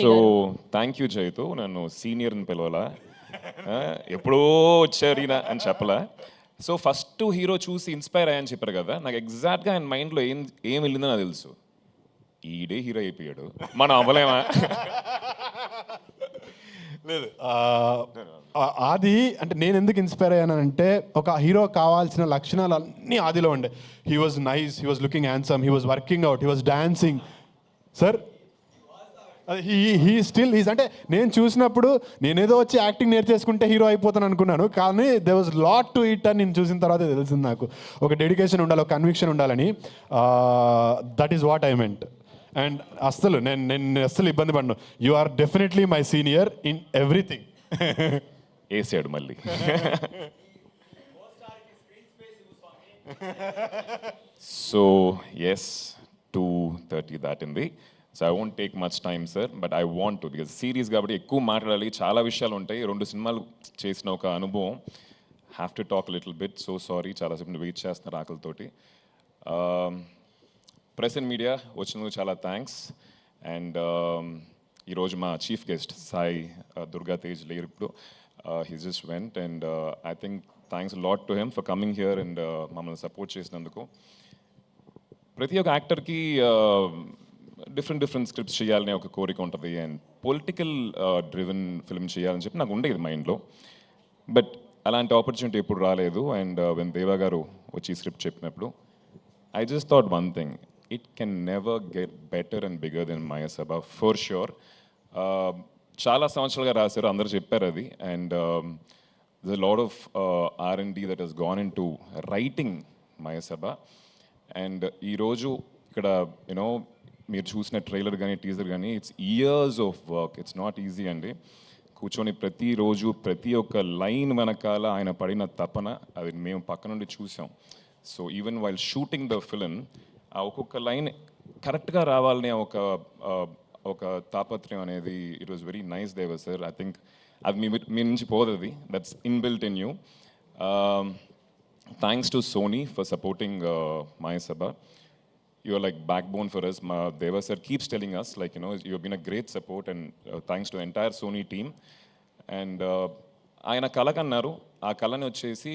So thank you Chaitu, నన్ను సీనియర్ని పిలవాలా, ఎప్పుడో వచ్చారు ఈయన అని చెప్పలా. సో ఫస్ట్ హీరో చూసి ఇన్స్పైర్ అయ్యని చెప్పారు కదా, నాకు ఎగ్జాక్ట్గా ఆయన మైండ్లో ఏం వెళ్ళిందో నాకు తెలుసు. ఈడే హీరో అయిపోయాడు, మనం అవ్వలేమా? లేదు ఆది అంటే నేను ఎందుకు ఇన్స్పైర్ అయ్యానంటే, ఒక హీరో కావాల్సిన లక్షణాలు అన్నీ ఆదిలో ఉండే. He was nice, he was looking handsome, he was working out, he was dancing. Sir he's అంటే నేను చూసినప్పుడు నేనేదో వచ్చి యాక్టింగ్ నేర్చేసుకుంటే హీరో అయిపోతాను అనుకున్నాను, కానీ they was lot to it అని నేను చూసిన తర్వాత తెలిసింది నాకు. ఒక డెడికేషన్ ఉండాలి, ఒక కన్విక్షన్ ఉండాలని. That is what I meant. And అస్సలు నేను అస్సలు ఇబ్బంది పడ్డాను. You are definitely my senior in everything. వేసాడు మళ్ళీ. సో ఎస్, 2:30 దాటింది. So I won't take much time sir, but I want to, because series కాబట్టి ఎక్కువ మాట్లాడాలి, చాలా విషయాలు ఉంటాయి. 2 సినిమాలు చేసిన ఒక అనుభవం. Have to talk little bit. So sorry, చాలాసేపు వెయిట్ చేస్తున్నారు ఆకలితోటి. ప్రెస్ అండ్ మీడియా వచ్చినందుకు చాలా థ్యాంక్స్. అండ్ ఈరోజు మా చీఫ్ గెస్ట్ సాయి దుర్గా తేజ్ లేరు ఇప్పుడు, he just went. And I think thanks lot to him for coming here and మమ్మల్ని సపోర్ట్ చేసినందుకు. ప్రతి ఒక్క యాక్టర్కి డిఫరెంట్ స్క్రిప్ట్స్ చేయాలనే ఒక కోరిక ఉంటుంది, అండ్ పొలిటికల్ డ్రివెన్ ఫిల్మ్ చేయాలని చెప్పి నాకు ఉండేది మైండ్లో. బట్ అలాంటి ఆపర్చునిటీ ఎప్పుడు రాలేదు. అండ్ వెన్ దేవా గారు వచ్చి స్క్రిప్ట్ చెప్పినప్పుడు I just thought one thing, it can never get better and bigger than Maya Sabha, for sure. చాలా సంవత్సరాలుగా రాశారు, అందరూ చెప్పారు అది. And there's a lot of R&D that has gone into writing Maya Sabha. And ఈరోజు ఇక్కడ you know మీరు చూసిన ట్రైలర్ కానీ టీజర్ కానీ, it's years of work, it's not easy అండి. కూర్చొని ప్రతిరోజు ప్రతి ఒక్క లైన్ వెనకాల ఆయన పడిన తపన, అది మేము పక్క నుండి చూసాం. So even while shooting the film, ఆ ఒక్కొక్క లైన్ కరెక్ట్గా రావాలనే ఒక తాపత్రయం అనేది it was very nice Deva sir. I think అది మీ నుంచి పోదది, that's inbuilt in you. Thanks to Sony for supporting Maya Sabha. You are like backbone for us. Deva sir keeps telling us, like, you know, you have been a great support, and thanks to the entire Sony team. And ఆయన కళ కన్నారు, ఆ కళని వచ్చేసి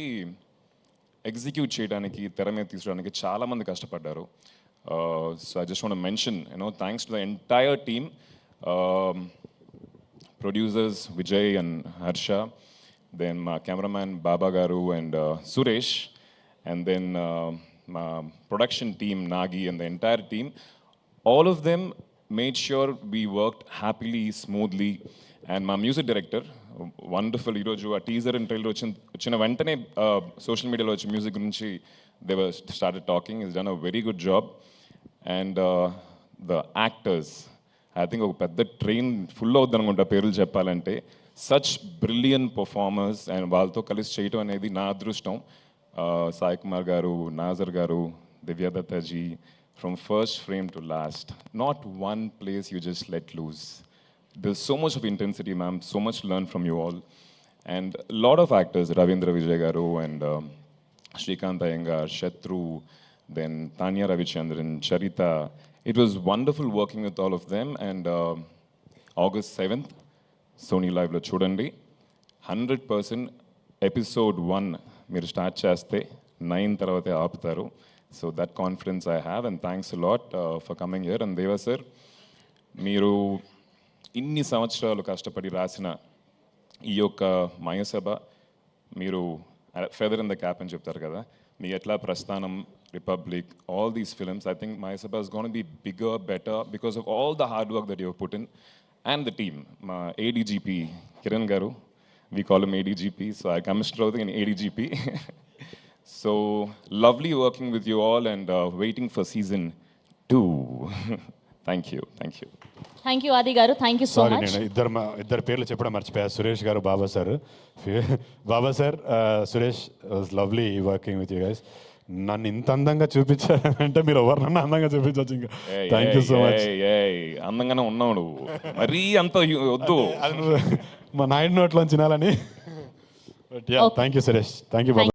execute చేయడానికి, తెర మీద తీసుకోవడానికి చాలామంది కష్టపడ్డారు. So I just want to mention, you know, thanks to the entire team, producers Vijay and Harsha, then మా cameraman Baba garu and Suresh, and then my production team, Nagi, and the entire team. All of them made sure we worked happily, smoothly. And my music director, wonderful Hiroju, a teaser and trailer వచ్చిన వెంటనే social media లో వచ్చి music గురించి they were started talking. He's done a very good job. And the actors, I think ఒక పెద్ద train full అవుద్ది అనుకుంటా పేర్లు చెప్పాలంటే. సచ్ బ్రిలియన్ పర్ఫార్మర్స్, అండ్ వాళ్ళతో కలిసి చేయటం అనేది నా అదృష్టం. Sai Kumar garu, Nazar garu, Divya Datta ji, from first frame to last, not one place you just let loose. There's so much of intensity, ma'am, so much to learn from you all. And a lot of actors, Ravindra Vijay garu and Shrikant Iyengar, Shatru, then Tanya Ravichandran, Charita. It was wonderful working with all of them. And August 7th, Sony Live lo chudandi, 100% episode 1 మీరు start చేస్తే 9 తర్వాతే ఆపుతారు. So that confidence I have, and thanks a lot for coming here. And దేవా sir, మీరు ఇన్ని సంవత్సరాలు కష్టపడి రాసిన ఈ యొక్క Maya Sabha, మీరు ఫెదర్ ఇన్ ద క్యాప్ అని చెప్తారు కదా, మీ ఎట్లా ప్రస్థానం, republic, all these films, I think Maya Sabha is going to be bigger, better because of all the hard work that you have put in, and the team. మా ADGP Kiran గారు, we call him ADGP, so I come straight in ADGP. So lovely working with you all, and waiting for season 2. Thank you. Thank you Adi garu, thank you so much. నేను ఇద్దరు పేర్లు చెప్పడం మర్చిపోయా, సురేష్ గారు, Baba sir. Baba sir, Suresh, was lovely working with you guys. నన్ను ఇంత అందంగా చూపించారంటే మీరు ఎవరినన్నా అందంగా చూపించవచ్చు. ఇంకా థ్యాంక్ యూ సో మచ్. అందంగానే ఉన్నావు నువ్వు, మరీ అంత వద్దు, మా నాయుడు నోట్లో తినాలని. Thank you Suresh, thank you Baba.